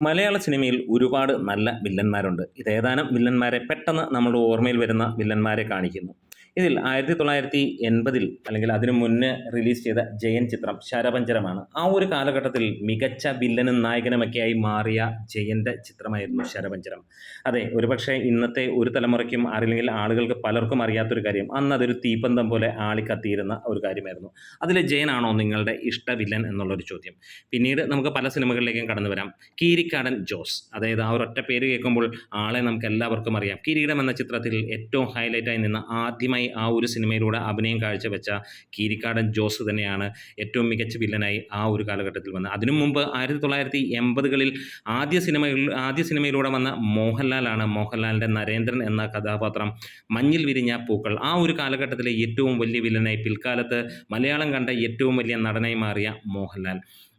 മലയാള സിനിമയിൽ ഒരുപാട് നല്ല വില്ലന്മാരുണ്ട്. ഇതേതാനും വില്ലന്മാരെ പെട്ടെന്ന് നമ്മുടെ ഓർമ്മയിൽ വരുന്ന വില്ലന്മാരെ കാണിക്കുന്നു. ഇതിൽ 1980 അല്ലെങ്കിൽ അതിനു മുന്നേ റിലീസ് ചെയ്ത ജയൻ ചിത്രം ശരപഞ്ചരമാണ്. ആ ഒരു കാലഘട്ടത്തിൽ മികച്ച വില്ലനും നായകനുമൊക്കെയായി മാറിയ ജയന്റെ ചിത്രമായിരുന്നു ശരപഞ്ചരം. അതെ, ഒരുപക്ഷേ ഇന്നത്തെ ഒരു തലമുറയ്ക്കും അല്ലെങ്കിൽ ആളുകൾക്ക് പലർക്കും അറിയാത്തൊരു കാര്യം, അന്ന് അതൊരു തീപ്പന്തം പോലെ ആളിക്കത്തിയിരുന്ന ഒരു കാര്യമായിരുന്നു. അതിലെ ജയനാണോ നിങ്ങളുടെ ഇഷ്ട വില്ലൻ എന്നുള്ളൊരു ചോദ്യം. പിന്നീട് നമുക്ക് പല സിനിമകളിലേക്കും കടന്നു വരാം. കീരിക്കാടൻ ജോസ്, അതായത് ആ ഒരൊറ്റ പേര് കേൾക്കുമ്പോൾ ആളെ നമുക്ക് എല്ലാവർക്കും അറിയാം. കിരീടം എന്ന ചിത്രത്തിൽ ഏറ്റവും ഹൈലൈറ്റായി നിന്ന ആദ്യമായി ആ ഒരു സിനിമയിലൂടെ അഭിനയം കാഴ്ചവെച്ച കീരിക്കാടൻ ജോസ് തന്നെയാണ് ഏറ്റവും മികച്ച വില്ലനായി ആ ഒരു കാലഘട്ടത്തിൽ വന്നത്. അതിനു മുമ്പ് 1980കളിൽ ആദ്യ സിനിമയിലൂടെ വന്ന മോഹൻലാലാണ്. മോഹൻലാലിൻ്റെ നരേന്ദ്രൻ എന്ന കഥാപാത്രം മഞ്ഞിൽ വിരിഞ്ഞ പൂക്കൾ, ആ ഒരു കാലഘട്ടത്തിലെ ഏറ്റവും വലിയ വില്ലനായി, പിൽക്കാലത്ത് മലയാളം കണ്ട ഏറ്റവും വലിയ നടനായി മാറിയ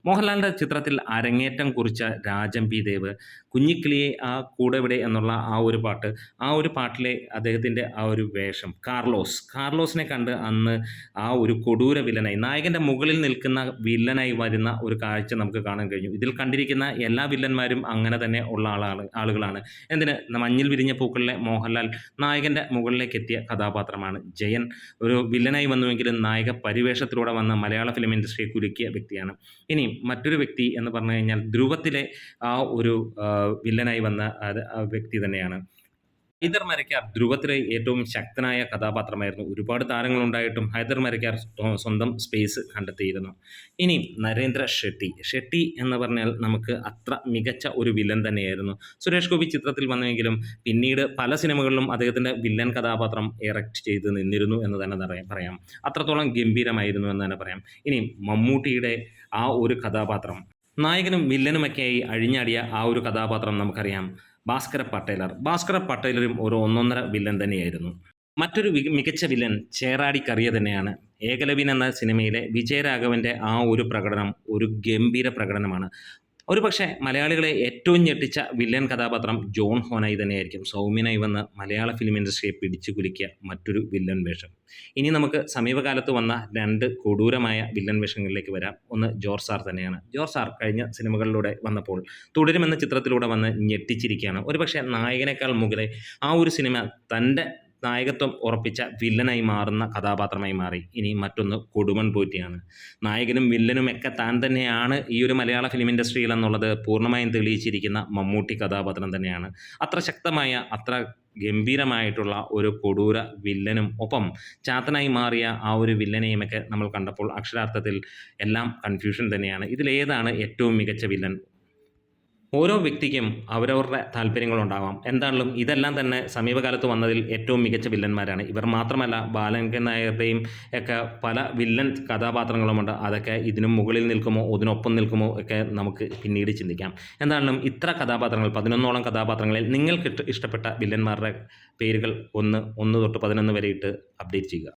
മോഹൻലാലിൻ്റെ ചിത്രത്തിൽ അരങ്ങേറ്റം കുറിച്ച രാജൻ പി ദേവ്, കുഞ്ഞിക്കിളിയെ ആ കൂടെവിടെ എന്നുള്ള ആ ഒരു പാട്ട്, ആ ഒരു പാട്ടിലെ അദ്ദേഹത്തിൻ്റെ ആ ഒരു വേഷം, കാർലോസിനെ കണ്ട് അന്ന് ആ ഒരു കൊടൂര വില്ലനായി, നായകൻ്റെ മുകളിൽ നിൽക്കുന്ന വില്ലനായി വരുന്ന ഒരു കാഴ്ച നമുക്ക് കാണാൻ കഴിഞ്ഞു. ഇതിൽ കണ്ടിരിക്കുന്ന എല്ലാ വില്ലന്മാരും അങ്ങനെ തന്നെ ഉള്ള ആളുകളാണ്. എന്തിന്, മഞ്ഞിൽ വിരിഞ്ഞ പൂക്കളിലെ മോഹൻലാൽ നായകൻ്റെ മുകളിലേക്ക് എത്തിയ കഥാപാത്രമാണ്. ജയൻ ഒരു വില്ലനായി വന്നുവെങ്കിലും നായക പരിവേഷത്തിലൂടെ വന്ന മലയാള ഫിലിം ഇൻഡസ്ട്രിയെ കുലുക്കിയ വ്യക്തിയാണ്. ഇനി മറ്റൊരു വ്യക്തി എന്ന് പറഞ്ഞു കഴിഞ്ഞാൽ ധ്രുവത്തിലെ ആ ഒരു വില്ലനായി വന്ന ആ വ്യക്തി തന്നെയാണ് ഹൈദർ മരക്കാർ. ധ്രുവത്തിലെ ഏറ്റവും ശക്തനായ കഥാപാത്രമായിരുന്നു. ഒരുപാട് താരങ്ങളുണ്ടായിട്ടും ഹൈദർ മരക്കാർ സ്വന്തം സ്പേസ് കണ്ടെത്തിയിരുന്നു. ഇനി നരേന്ദ്ര ഷെട്ടി എന്ന് പറഞ്ഞാൽ നമുക്ക് അത്ര മികച്ച ഒരു വില്ലൻ തന്നെയായിരുന്നു. സുരേഷ് ഗോപി ചിത്രത്തിൽ വന്നുവെങ്കിലും പിന്നീട് പല സിനിമകളിലും അദ്ദേഹത്തിൻ്റെ വില്ലൻ കഥാപാത്രം എറക്റ്റ് ചെയ്ത് നിന്നിരുന്നു എന്ന് തന്നെ പറയാം. അത്രത്തോളം ഗംഭീരമായിരുന്നു എന്ന് തന്നെ പറയാം. ഇനി മമ്മൂട്ടിയുടെ ആ ഒരു കഥാപാത്രം, നായകനും വില്ലനുമൊക്കെയായി അഴിഞ്ഞാടിയ ആ ഒരു കഥാപാത്രം നമുക്കറിയാം. ഭാസ്കര പട്ടേലരും ഒരു ഒന്നൊന്നര വില്ലൻ തന്നെയായിരുന്നു. മറ്റൊരു മികച്ച വില്ലൻ ചേറാടി കറിയ തന്നെയാണ്. ഏകലവ്യൻ എന്ന സിനിമയിലെ വിജയരാഘവൻ്റെ ആ ഒരു പ്രകടനം ഒരു ഗംഭീര പ്രകടനമാണ്. ഒരുപക്ഷെ മലയാളികളെ ഏറ്റവും ഞെട്ടിച്ച വില്ലൻ കഥാപാത്രം ജോൺ ഹോനായി തന്നെയായിരിക്കും. സൗമ്യനായി വന്ന് മലയാള ഫിലിം ഇൻഡസ്ട്രിയെ പിടിച്ചു കുലുക്കിയ മറ്റൊരു വില്ലൻ വേഷം. ഇനി നമുക്ക് സമീപകാലത്ത് വന്ന 2 കൊടൂരമായ വില്ലൻ വേഷങ്ങളിലേക്ക് വരാം. ഒന്ന് ജോർജ് സാർ തന്നെയാണ്. ജോർജ് സാർ കഴിഞ്ഞ സിനിമകളിലൂടെ വന്നപ്പോൾ തുടരുമെന്ന ചിത്രത്തിലൂടെ വന്ന് ഞെട്ടിച്ചിരിക്കുകയാണ്. ഒരുപക്ഷെ നായകനേക്കാൾ മുകളിൽ ആ ഒരു സിനിമ തൻ്റെ നായകത്വം ഉറപ്പിച്ച വില്ലനായി മാറുന്ന കഥാപാത്രമായി മാറി. ഇനി മറ്റൊന്ന് കൊടുമൺ പോറ്റിയാണ്. നായകനും വില്ലനുമൊക്കെ താൻ തന്നെയാണ് ഈ ഒരു മലയാള ഫിലിം ഇൻഡസ്ട്രിയിൽ എന്നുള്ളത് പൂർണ്ണമായും തെളിയിച്ചിരിക്കുന്ന മമ്മൂട്ടി കഥാപാത്രം തന്നെയാണ്. അത്ര ശക്തമായ, അത്ര ഗംഭീരമായിട്ടുള്ള ഒരു കൊടൂര വില്ലനും ഒപ്പം ചാത്തനായി മാറിയ ആ ഒരു വില്ലനെയുമൊക്കെ നമ്മൾ കണ്ടപ്പോൾ അക്ഷരാർത്ഥത്തിൽ എല്ലാം കൺഫ്യൂഷൻ തന്നെയാണ്. ഇതിലേതാണ് ഏറ്റവും മികച്ച വില്ലൻ? ഓരോ വ്യക്തിക്കും അവരവരുടെ താല്പര്യങ്ങളുണ്ടാവാം. എന്താണെങ്കിലും ഇതെല്ലാം തന്നെ സമീപകാലത്ത് വന്നതിൽ ഏറ്റവും മികച്ച വില്ലന്മാരാണ്. ഇവർ മാത്രമല്ല, ബാലങ്കൻ നായരുടെയും ഒക്കെ പല വില്ലൻ കഥാപാത്രങ്ങളുമുണ്ട്. അതൊക്കെ ഇതിനും മുകളിൽ നിൽക്കുമോ ഇതിനൊപ്പം നിൽക്കുമോ ഒക്കെ നമുക്ക് പിന്നീട് ചിന്തിക്കാം. എന്താണെങ്കിലും ഇത്ര കഥാപാത്രങ്ങൾ, 11ഓളം കഥാപാത്രങ്ങളിൽ നിങ്ങൾക്ക് ഇഷ്ടപ്പെട്ട വില്ലന്മാരുടെ പേരുകൾ 1 തൊട്ട് 11 വരെ ഇട്ട് അപ്ഡേറ്റ് ചെയ്യുക.